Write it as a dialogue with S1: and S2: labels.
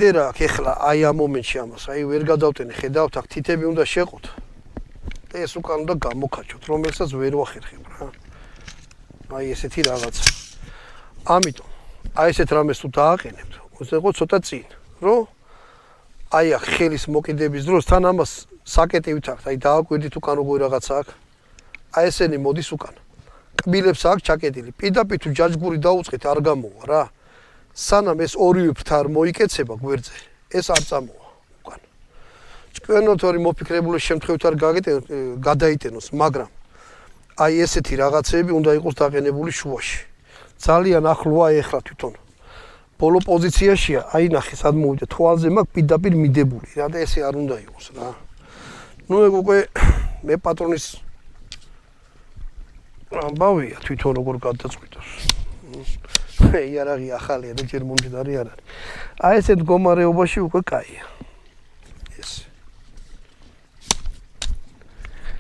S1: დერა ეხლა აი ამ მომენტში ამას აი ვერ გადავტენე ხედავთ აქ თითები უნდა შეყოთ და ეს უკან უნდა გამოკაჩოთ რომელსაც ვერ ვახერხებ რა აი ესეთი რაღაცა ამიტომ აი ესეთ რამეს თუ დააყენებთ უზეყო ცოტა წინ რომ აი აქ ხელის მოკიდების დროს თან ამას საკეტივით აქვს აი დააკვირდით უკან როგორ რაღაცა აქვს აი ესენი მოდის უკან კბილებს აქვს ჩაკეტილი პირდაპირ თუ ჯაჯგური დაუწყეთ არ გამოვა რა სანამ ეს ორივე ფრთა არ მოიკეცება გვერდზე ეს არ წამოვა უკან ჭკვიანად ორი მოფიქრებული შემთხვევით არ გადაიტენოს მაგრამ აი ესეთი რაღაცები უნდა იყოს დაყენებული შუაში ძალიან ახლოა ეხლა თვითონ ბოლო პოზიციაშია აი ნახე სად მოვიდა თვალზე მაქვს პირდაპირ მიდებული რა და ესე არ უნდა იყოს რა ნუ ეგ უკვე მე პატრონის ამბავია თვითონ როგორ გადაწყვიტოს იარაღი ახალია და ჯერ მომჯდარი არ არის აი ესეთ მდგომარეობაში უკვე კაია